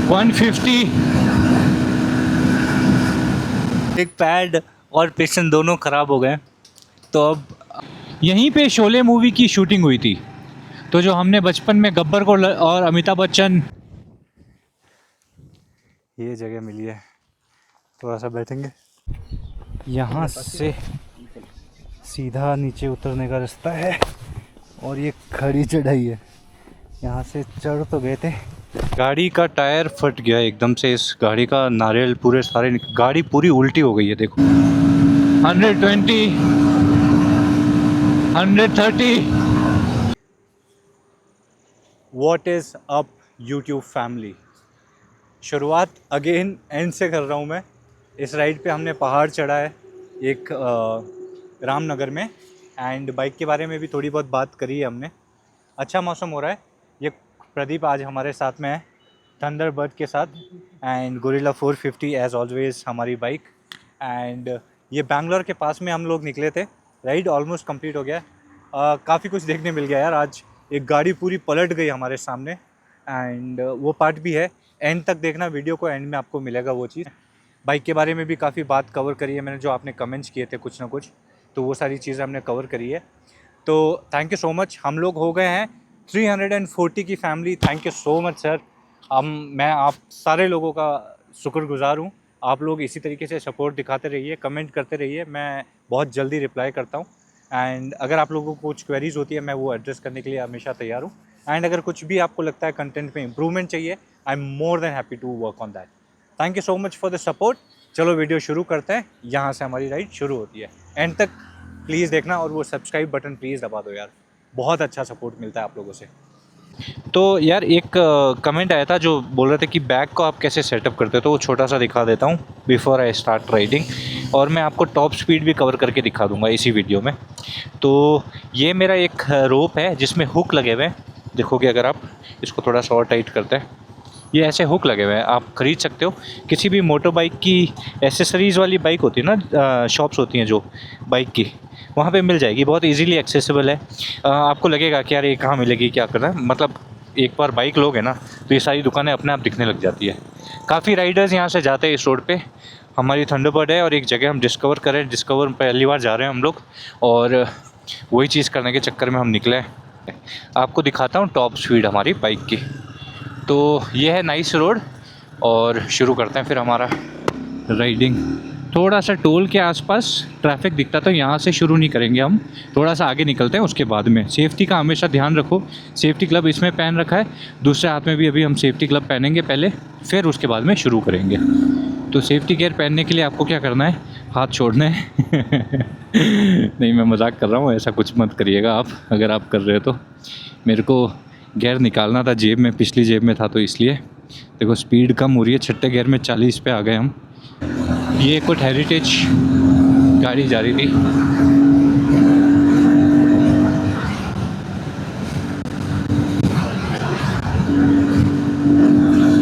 150। एक पैड और पिस्टन दोनों ख़राब हो गए। तो अब यहीं पे शोले मूवी की शूटिंग हुई थी। तो जो हमने बचपन में गब्बर को और अमिताभ बच्चन, ये जगह मिली है, थोड़ा सा बैठेंगे। यहाँ से सीधा नीचे उतरने का रास्ता है और ये खड़ी चढ़ाई है। यहाँ से चढ़ तो गए थे, गाड़ी का टायर फट गया एकदम से। इस गाड़ी का नारियल पूरे सारे, गाड़ी पूरी उल्टी हो गई है देखो। 120, 130। What is up YouTube family. शुरुआत अगेन एंड से कर रहा हूँ मैं। इस राइड पे हमने पहाड़ चढ़ा है एक रामनगर में, एंड बाइक के बारे में भी थोड़ी बहुत बात करी है हमने। अच्छा मौसम हो रहा है। ये प्रदीप आज हमारे साथ में है थंडरबर्ड के साथ, एंड गोरिल्ला 450 एज ऑलवेज हमारी बाइक। एंड ये बैंगलोर के पास में हम लोग निकले थे। राइड ऑलमोस्ट कंप्लीट हो गया। काफ़ी कुछ देखने मिल गया यार। आज एक गाड़ी पूरी पलट गई हमारे सामने, एंड वो पार्ट भी है। एंड तक देखना वीडियो को, एंड में आपको मिलेगा वो चीज़। बाइक के बारे में भी काफ़ी बात कवर करी है मैंने, जो आपने कमेंट्स किए थे कुछ ना कुछ, तो वो सारी चीज़ें हमने कवर करी है। तो थैंक यू सो मच। हम लोग हो गए हैं 340 की family. Thank you so much sir. मैं आप सारे लोगों का शुक्रगुजार हूँ। आप लोग इसी तरीके से सपोर्ट दिखाते रहिए, कमेंट करते रहिए, मैं बहुत जल्दी रिप्लाई करता हूँ। एंड अगर आप लोगों को कुछ क्वेरीज होती है, मैं वो एड्रेस करने के लिए हमेशा तैयार हूँ। एंड अगर कुछ भी आपको लगता है कंटेंट में इंप्रूवमेंट चाहिए, I am more than happy to work on that. Thank you so much for the support. चलो वीडियो शुरू करते हैं। यहाँ से हमारी राइड शुरू होती है। एंड तक प्लीज़ देखना, और वो सब्सक्राइब बटन प्लीज़ दबा दो यार, बहुत अच्छा सपोर्ट मिलता है आप लोगों से। तो यार एक कमेंट आया था जो बोल रहे थे कि बैग को आप कैसे सेटअप करते हो, तो वो छोटा सा दिखा देता हूँ बिफोर आई स्टार्ट राइडिंग। और मैं आपको टॉप स्पीड भी कवर करके दिखा दूँगा इसी वीडियो में। तो ये मेरा एक रोप है जिसमें हुक लगे हुए हैं। देखोगे अगर आप इसको थोड़ा सा और टाइट करते हैं, ये ऐसे हुक लगे हुए हैं। आप ख़रीद सकते हो किसी भी मोटर बाइक की एसेसरीज़ वाली बाइक होती है ना, शॉप्स होती हैं जो बाइक की, वहाँ पे मिल जाएगी। बहुत इजीली एक्सेसिबल है। आपको लगेगा कि यार ये कहाँ मिलेगी, क्या करना है, मतलब एक बार बाइक लोगे ना तो ये सारी दुकानें अपने आप दिखने लग जाती है। काफ़ी राइडर्स यहाँ से जाते हैं इस रोड पे। हमारी थंडरबर्ड है और एक जगह हम डिस्कवर करें, डिस्कवर पहली बार जा रहे हैं हम लोग, और वही चीज़ करने के चक्कर में हम निकले। आपको दिखाता हूँ टॉप स्पीड हमारी बाइक की। तो ये है नाइस रोड, और शुरू करते हैं फिर हमारा राइडिंग। थोड़ा सा टोल के आसपास ट्रैफिक दिखता, तो यहाँ से शुरू नहीं करेंगे हम, थोड़ा सा आगे निकलते हैं। उसके बाद में सेफ्टी का हमेशा ध्यान रखो। सेफ्टी क्लब इसमें पहन रखा है, दूसरे हाथ में भी अभी हम सेफ्टी क्लब पहनेंगे पहले, फिर उसके बाद में शुरू करेंगे। तो सेफ्टी गियर पहनने के लिए आपको क्या करना है, हाथ छोड़ना है। नहीं, मैं मजाक कर रहा हूँ, ऐसा कुछ मत करिएगा आप, अगर आप कर रहे हो तो। मेरे को गियर निकालना था जेब में, पिछली जेब में था, तो इसलिए। देखो स्पीड कम हो रही है, छठे गियर में 40 पे आ गए हम। ये कुछ हेरिटेज गाड़ी जा रही थी।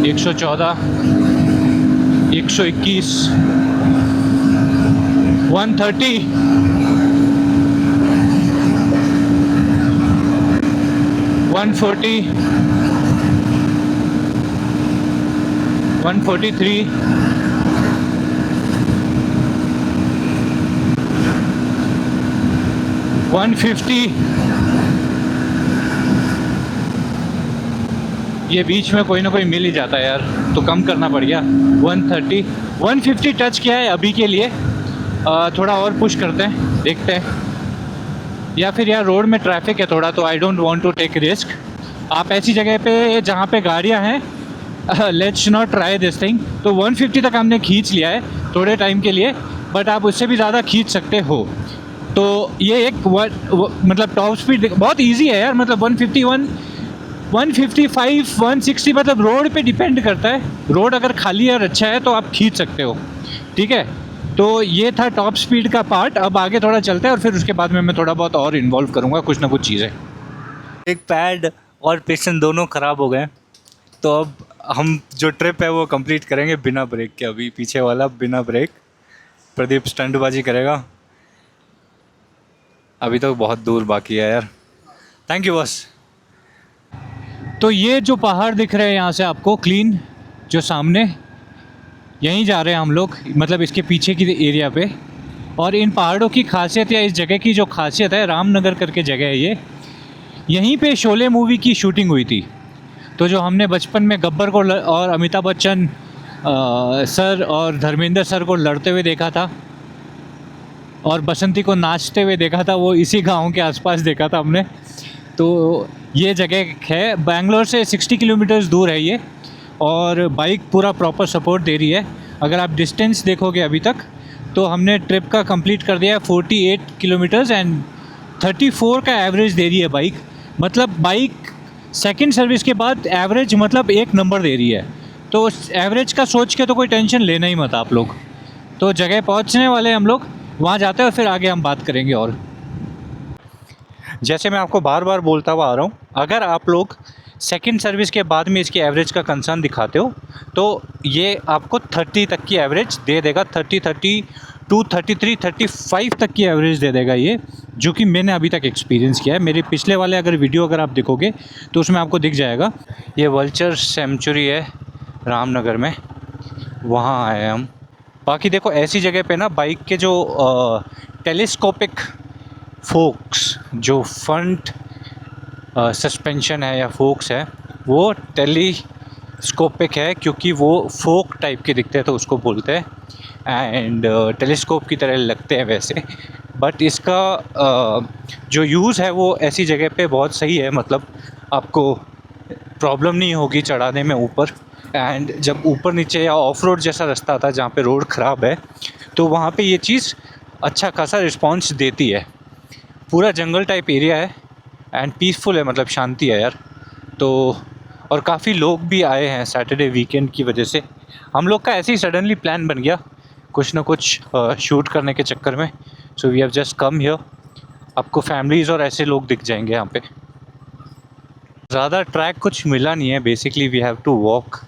एक 114, 121, 130, 140, 143, 150। ये बीच में कोई ना कोई मिल ही जाता है यार, तो कम करना पड़ गया। 130, 150 टच किया है अभी के लिए। थोड़ा और पुश करते हैं, देखते हैं। या फिर यार रोड में ट्रैफिक है थोड़ा, तो I don't want to take risk. आप ऐसी जगह पे जहाँ पे गाड़ियाँ हैं, let's not try this thing. तो 150 तक हमने खींच लिया है थोड़े टाइम के लिए, बट आप उससे भी ज़्यादा खींच सकते हो। तो ये एक मतलब टॉप स्पीड बहुत इजी है यार। मतलब 151, 155, 160, मतलब रोड पे डिपेंड करता है। रोड अगर खाली और अच्छा है तो आप खींच सकते हो, ठीक है। तो ये था टॉप स्पीड का पार्ट। अब आगे थोड़ा चलते हैं और फिर उसके बाद में मैं थोड़ा बहुत और इन्वॉल्व करूँगा कुछ ना कुछ चीज़ें। एक पैड और पिस्टन दोनों ख़राब हो गए, तो अब हम जो ट्रिप है वो कंप्लीट करेंगे बिना ब्रेक के। अभी पीछे वाला बिना ब्रेक, प्रदीप स्टंटबाजी करेगा। अभी तो बहुत दूर बाकी है यार। थैंक यू बस। तो ये जो पहाड़ दिख रहे हैं यहाँ से आपको क्लीन, जो सामने यहीं जा रहे हैं हम लोग, मतलब इसके पीछे की एरिया पे। और इन पहाड़ों की खासियत या इस जगह की जो खासियत है, रामनगर करके जगह है ये, यहीं पे शोले मूवी की शूटिंग हुई थी। तो जो हमने बचपन में गब्बर को और अमिताभ बच्चन सर और धर्मेंद्र सर को लड़ते हुए देखा था और बसंती को नाचते हुए देखा था, वो इसी गांव के आसपास देखा था हमने। तो ये जगह है, बैंगलोर से 60 किलोमीटर्स दूर है ये, और बाइक पूरा प्रॉपर सपोर्ट दे रही है। अगर आप डिस्टेंस देखोगे अभी तक, तो हमने ट्रिप का कंप्लीट कर दिया है 48 किलोमीटर्स एंड 34 का एवरेज दे रही है बाइक। मतलब बाइक सेकंड सर्विस के बाद एवरेज मतलब 1 नंबर दे रही है। तो उस एवरेज का सोच के तो कोई टेंशन लेना ही मत आप लोग। तो जगह पहुंचने वाले हम लोग, वहाँ जाते हैं और फिर आगे हम बात करेंगे। और जैसे मैं आपको बार बार बोलता हुआ आ रहा हूँ, अगर आप लोग सेकंड सर्विस के बाद में इसकी एवरेज का कंसर्न दिखाते हो, तो ये आपको 30 तक की एवरेज दे देगा। 30, 32, 33, 35 तक की एवरेज दे देगा ये, जो कि मैंने अभी तक एक्सपीरियंस किया है। मेरे पिछले वाले अगर वीडियो अगर आप देखोगे तो उसमें आपको दिख जाएगा। ये वल्चर सेंचुरी है रामनगर में, वहाँ आए हम। बाकी देखो, ऐसी जगह पे ना बाइक के जो टेलीस्कोपिक फोक्स, जो फ्रंट सस्पेंशन है या फोक्स है, वो टेलीस्कोपिक है, क्योंकि वो फोक टाइप के दिखते हैं तो उसको बोलते हैं। एंड टेलीस्कोप की तरह लगते हैं वैसे, बट इसका जो यूज़ है वो ऐसी जगह पे बहुत सही है। मतलब आपको प्रॉब्लम नहीं होगी चढ़ाने में ऊपर। एंड जब ऊपर नीचे या ऑफ रोड जैसा रास्ता आता है जहाँ पे रोड ख़राब है, तो वहाँ पे ये चीज़ अच्छा खासा रिस्पॉन्स देती है। पूरा जंगल टाइप एरिया है एंड पीसफुल है, मतलब शांति है यार। तो और काफ़ी लोग भी आए हैं सैटरडे वीकेंड की वजह से। हम लोग का ऐसे ही सडनली प्लान बन गया कुछ ना कुछ शूट करने के चक्कर में। So we have just come here. आपको फैमिलीज़ और ऐसे लोग दिख जाएंगे यहाँ पे। ज़्यादा ट्रैक कुछ मिला नहीं है, basically we have to walk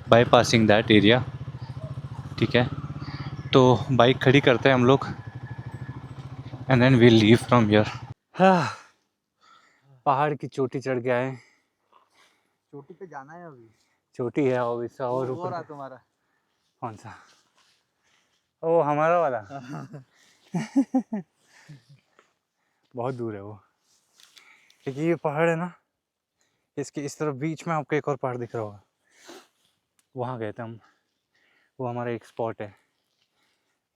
by passing that area. ठीक है, तो बाइक खड़ी करते हैं हम लोग and then we'll leave from here. हाँ, पहाड़ की चोटी चढ़ के आए। चोटी पे जाना है अभी। चोटी है और इसका और वो ऊपर रहा तुम्हारा। कौन सा? ओ, हमारा वाला। बहुत दूर है वो। लेकिन ये पहाड़ है ना, इसके इस तरफ बीच में आपको एक और पहाड़ दिख रहा होगा, वहाँ गए थे हम। वो हमारा एक स्पॉट है,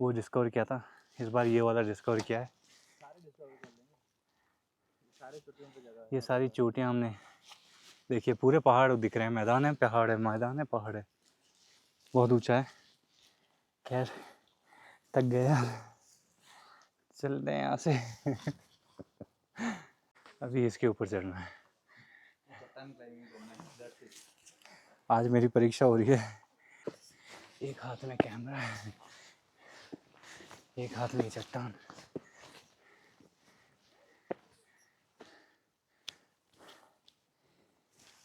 वो डिस्कवर किया था। इस बार ये वाला डिस्कवर किया है। ये सारी चोटियाँ हमने देखिए, पूरे पहाड़ दिख रहे हैं। मैदान है, पहाड़ है, मैदान है, पहाड़ है, बहुत ऊंचा है। खैर, थक गया, चलते हैं यहाँ से। अभी इसके ऊपर चढ़ना है। आज मेरी परीक्षा हो रही है। एक हाथ में कैमरा है, एक हाथ में चट्टान।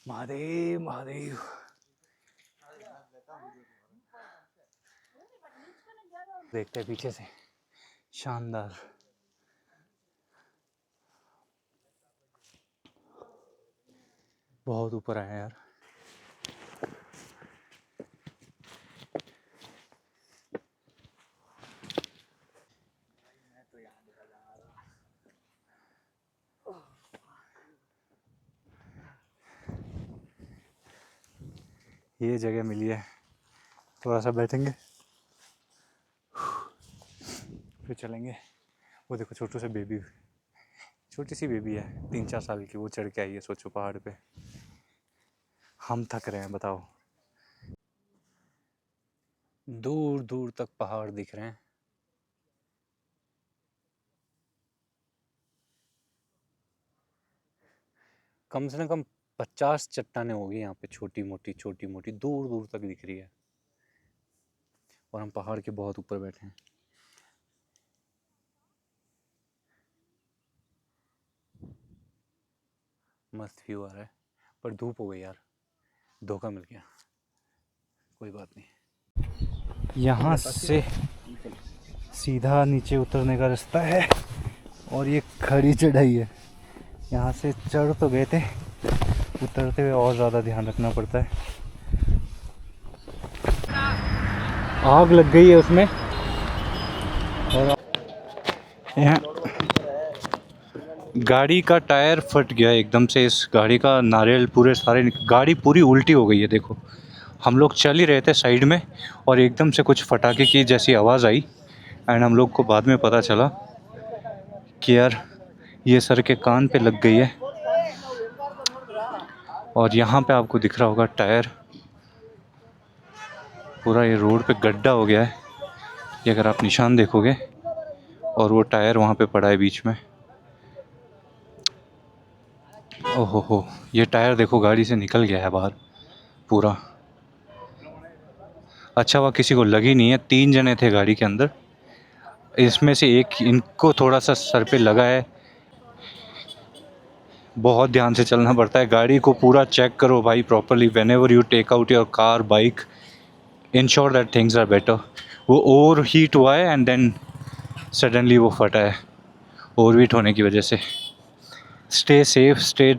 महादेव महादेव। देखते हैं पीछे से, शानदार। बहुत ऊपर आया यार। ये जगह मिली है, थोड़ा सा बैठेंगे फिर चलेंगे। वो देखो, छोटू सा बेबी, छोटी सी बेबी है 3-4 साल की, वो चढ़ के आई है, सोचो, पहाड़ पे। हम थक रहे हैं, बताओ। दूर दूर तक पहाड़ दिख रहे हैं। कम से कम 50 चट्टानें होगी यहाँ पे, छोटी मोटी दूर दूर तक दिख रही है। और हम पहाड़ के बहुत ऊपर बैठे हैं। मस्त व्यू आ रहा है, पर धूप हो गई यार, धोखा मिल गया। कोई बात नहीं। यहाँ से सीधा नीचे उतरने का रास्ता है और ये खड़ी चढ़ाई है। यहाँ से चढ़ तो गए थे, उतरते हुए और ज़्यादा ध्यान रखना पड़ता है। आग लग गई है उसमें। और यहाँ गाड़ी का टायर फट गया एकदम से, इस गाड़ी का नारियल पूरे सारे गाड़ी पूरी उल्टी हो गई है। देखो हम लोग चल ही रहे थे साइड में और एकदम से कुछ फटाके की जैसी आवाज़ आई एंड हम लोग को बाद में पता चला कि यार ये सर के कान पे लग गई है। और यहाँ पे आपको दिख रहा होगा टायर पूरा ये रोड पे गड्ढा हो गया है, ये अगर आप निशान देखोगे, और वो टायर वहाँ पे पड़ा है बीच में। ओहो हो, ये टायर देखो गाड़ी से निकल गया है बाहर पूरा। अच्छा हुआ किसी को लगी नहीं है, 3 जने थे गाड़ी के अंदर, इसमें से एक इनको थोड़ा सा सर पे लगा है। बहुत ध्यान से चलना पड़ता है, गाड़ी को पूरा चेक करो भाई properly whenever you take out your car bike, ensure that things are better. वो ओवर हीट हुआ है एंड देन सडनली वो फटा है ओवर हीट होने की वजह से। Stay safe, stay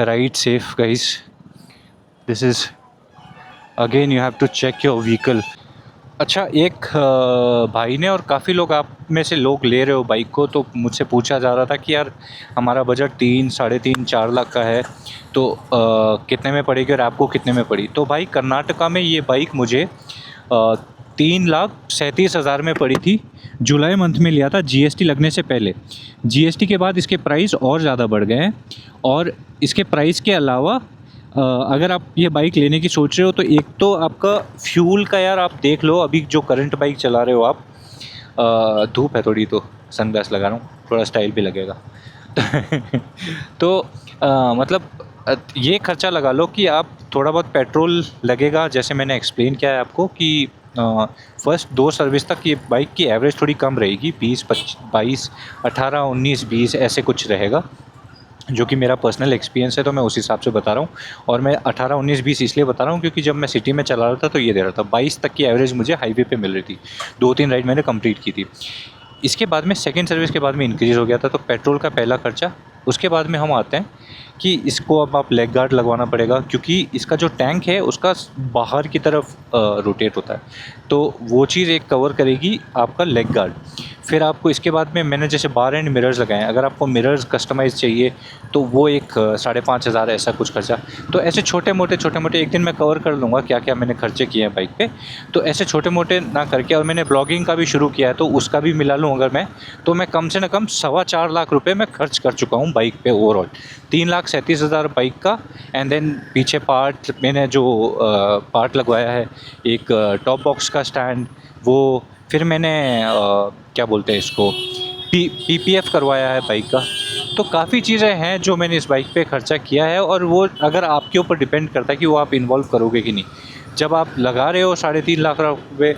ride safe guys. This is again you have to check your vehicle. अच्छा, एक भाई ने और काफ़ी लोग आप में से लोग ले रहे हो बाइक को, तो मुझसे पूछा जा रहा था कि यार हमारा बजट 3, 3.5, 4 लाख का है, तो कितने में पड़ेगी और आपको कितने में पड़ी। तो भाई कर्नाटका में ये बाइक मुझे 3,37,000 में पड़ी थी। जुलाई मंथ में लिया था, जीएसटी लगने से पहले। जीएसटी के बाद इसके प्राइस और ज़्यादा बढ़ गए हैं। और इसके प्राइस के अलावा अगर आप ये बाइक लेने की सोच रहे हो तो एक तो आपका फ्यूल का, यार आप देख लो अभी जो करंट बाइक चला रहे हो आप, धूप है थोड़ी तो सनग्लास लगा रहा हूँ, थोड़ा स्टाइल भी लगेगा। तो मतलब ये खर्चा लगा लो कि आप थोड़ा बहुत पेट्रोल लगेगा, जैसे मैंने एक्सप्लेन किया है आपको कि फर्स्ट 2 सर्विस तक ये बाइक की एवरेज थोड़ी कम रहेगी, 20, 22, 18, 19, 20 ऐसे कुछ रहेगा, जो कि मेरा पर्सनल एक्सपीरियंस है, तो मैं उस हिसाब से बता रहा हूँ। और मैं 18, 19, 20 इसलिए बता रहा हूँ क्योंकि जब मैं सिटी में चला रहा था तो ये दे रहा था 22 तक की एवरेज मुझे हाईवे पे मिल रही थी। 2-3 राइड मैंने कंप्लीट की थी। इसके बाद में सेकंड सर्विस के बाद में इंक्रीज़ हो गया था, तो पेट्रोल का पहला खर्चा। उसके बाद में हम आते हैं कि इसको अब आप लेग गार्ड लगवाना पड़ेगा, क्योंकि इसका जो टैंक है उसका बाहर की तरफ रोटेट होता है, तो वो चीज़ एक कवर करेगी आपका लेग गार्ड। फिर आपको इसके बाद में मैंने जैसे बार एंड मिरर्स लगाए हैं, अगर आपको मिरर्स कस्टमाइज़ चाहिए तो वो एक 5,500 ऐसा कुछ खर्चा। तो ऐसे छोटे मोटे एक दिन मैं कवर कर लूँगा क्या क्या मैंने खर्चे किए हैं बाइक पे। तो ऐसे छोटे मोटे ना करके, और मैंने ब्लॉगिंग का भी शुरू किया है तो उसका भी मिला लूँ अगर मैं, तो मैं कम से न कम 4.25 लाख रुपये मैं खर्च कर चुका हूँ बाइक पे ओवरऑल। 3,37,000 बाइक का, एंड देन पीछे पार्ट मैंने जो पार्ट लगवाया है, एक टॉप बॉक्स का स्टैंड, वो फिर मैंने क्या बोलते हैं इसको, पीपीएफ करवाया है बाइक का। तो काफ़ी चीज़ें हैं जो मैंने इस बाइक पे खर्चा किया है, और वो अगर आपके ऊपर डिपेंड करता है कि वो आप इन्वॉल्व करोगे कि नहीं। जब आप लगा रहे हो 3.5 लाख रुपये,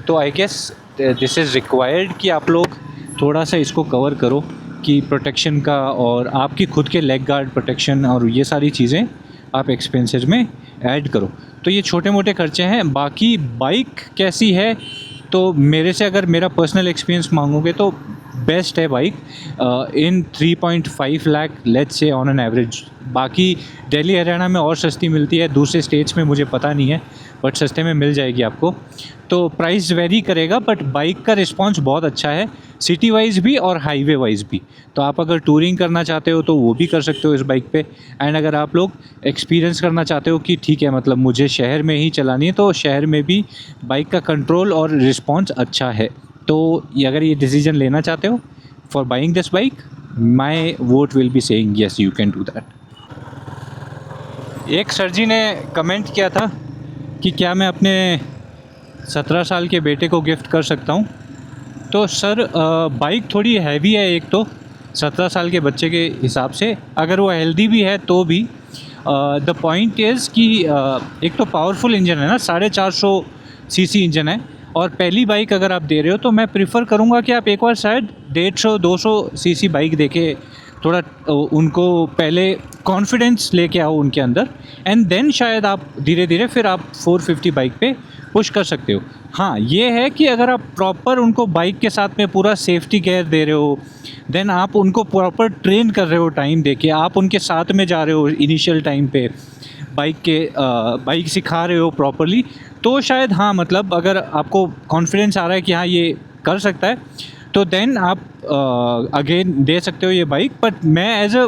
तो I guess this is required कि आप लोग थोड़ा सा इसको कवर करो, कि प्रोटेक्शन का और आपकी खुद के लेग गार्ड प्रोटेक्शन और ये सारी चीज़ें आप एक्सपेंसेस में ऐड करो। तो ये छोटे मोटे खर्चे हैं। बाकी बाइक कैसी है, तो मेरे से अगर मेरा पर्सनल एक्सपीरियंस मांगोगे तो बेस्ट है bike in 3.5 lakh let's say on an average. बाकी दिल्ली हरियाणा में और सस्ती मिलती है, दूसरे स्टेट्स में मुझे पता नहीं है, बट सस्ते में मिल जाएगी आपको। तो प्राइस वेरी करेगा, बट बाइक का रिस्पांस बहुत अच्छा है, सिटी वाइज भी और हाईवे वाइज भी। तो आप अगर टूरिंग करना चाहते हो तो वो भी कर सकते हो इस बाइक पे। एंड अगर आप लोग एक्सपीरियंस करना चाहते हो कि ठीक है मतलब मुझे शहर में ही चलानी है, तो शहर में भी बाइक का कंट्रोल और रिस्पांस अच्छा है। तो ये अगर ये डिसीजन लेना चाहते हो for buying this bike, my vote will be saying yes you can do that. एक सर जी ने कमेंट किया था कि क्या मैं अपने 17 साल के बेटे को गिफ्ट कर सकता हूँ। तो सर बाइक थोड़ी हैवी है, एक तो 17 साल के बच्चे के हिसाब से, अगर वो हेल्दी भी है तो भी द पॉइंट इज़ कि एक तो पावरफुल इंजन है ना, 450 सीसी इंजन है, और पहली बाइक अगर आप दे रहे हो तो मैं प्रिफ़र करूँगा कि आप एक बार शायद 150-200 सीसी बाइक देके थोड़ा उनको पहले कॉन्फिडेंस लेके आओ उनके अंदर, एंड देन शायद आप धीरे धीरे फिर आप 450 बाइक पे पुश कर सकते हो। हाँ, ये है कि अगर आप प्रॉपर उनको बाइक के साथ में पूरा सेफ्टी केयर दे रहे हो, देन आप उनको प्रॉपर ट्रेन कर रहे हो टाइम देके, आप उनके साथ में जा रहे हो इनिशियल टाइम पे, बाइक सिखा रहे हो प्रॉपरली, तो शायद हाँ, मतलब अगर आपको कॉन्फिडेंस आ रहा है कि हाँ ये कर सकता है, तो देन आप अगेन दे सकते हो ये बाइक। बट मैं एज अ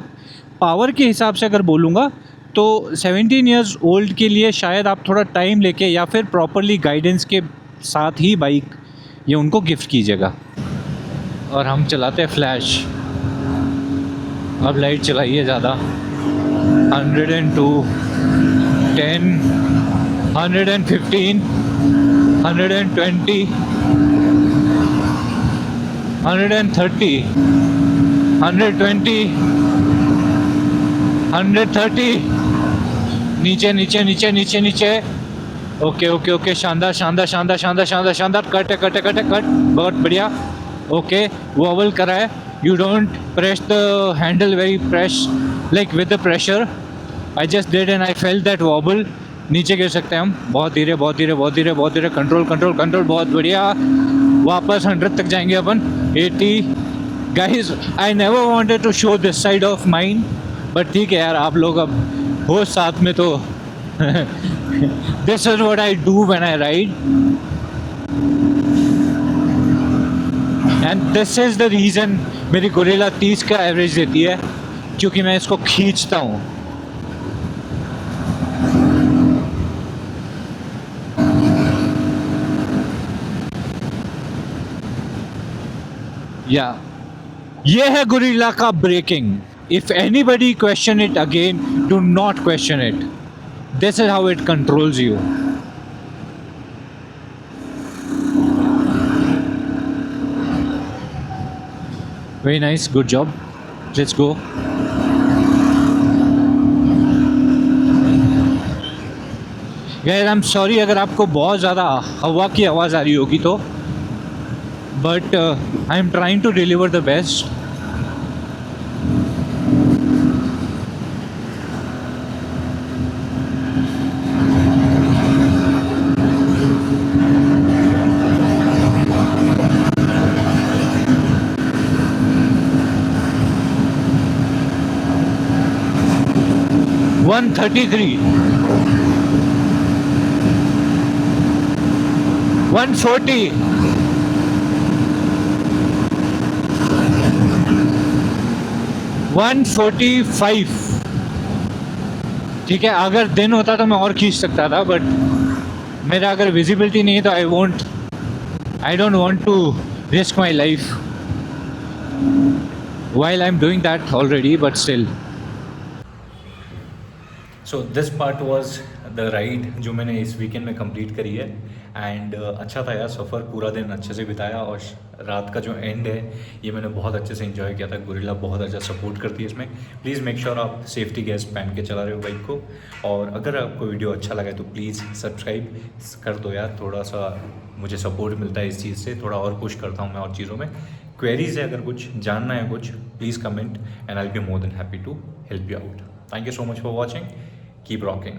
पावर के हिसाब से अगर बोलूँगा तो 17 इयर्स ओल्ड के लिए शायद आप थोड़ा टाइम लेके या फिर प्रॉपरली गाइडेंस के साथ ही बाइक ये उनको गिफ्ट कीजिएगा। और हम चलाते हैं फ्लैश, अब लाइट चलाइए ज़्यादा। 102, 10, 115, 120, 130, 120, 130, नीचे नीचे नीचे नीचे नीचे। ओके ओके ओके, शानदार शानदार शानदार शानदार शानदार शानदार। कट है कट है कट है कट, बहुत बढ़िया। ओके, वॉबल करा है, you don't press the handle very press like with the pressure. I just did and I felt that vowel. नीचे गिर सकते हैं हम, बहुत धीरे बहुत धीरे बहुत धीरे बहुत धीरे। कंट्रोल कंट्रोल कंट्रोल, बहुत बढ़िया। वापस 100 तक जाएंगे अपन। 80। Guys, I never wanted to show this side of mind, but ठीक है यार, आप लोग अब हो साथ में तो this is what I do when I ride, and this is the reason मेरी गोरिल्ला 30 का एवरेज देती है, क्योंकि मैं इसको खींचता हूँ। या ये है गोरिल्ला का braking. If anybody question it again, do not question it. This is how it controls you. Very nice, good job, let's go. Guys, I am sorry अगर आपको बहुत ज़्यादा हवा की आवाज़ आ रही होगी तो, but I am trying to deliver the best. One 33, 140, 145। ठीक है, अगर दिन होता तो मैं और खींच सकता था, बट मेरा अगर विजिबिलिटी नहीं है तो I don't want to risk my life while I'm doing that already, but still. So this part was the ride जो मैंने इस वीकेंड में कंप्लीट करी है, एंड अच्छा था यार, सफ़र पूरा दिन अच्छे से बिताया, और रात का जो एंड है ये मैंने बहुत अच्छे से एंजॉय किया था। गोरिल्ला बहुत अच्छा सपोर्ट करती है इसमें। प्लीज़ मेक श्योर आप सेफ्टी गेयर्स पहन के चला रहे हो बाइक को, और अगर आपको वीडियो अच्छा लगा तो प्लीज़ सब्सक्राइब कर दो यार, थोड़ा सा मुझे सपोर्ट मिलता है इस चीज़ से, थोड़ा और पुश करता हूँ मैं और चीज़ों में। क्वेरीज है, अगर कुछ जानना है कुछ, please comment and I will be more than happy to help you out. Thank you so much for watching, keep rocking.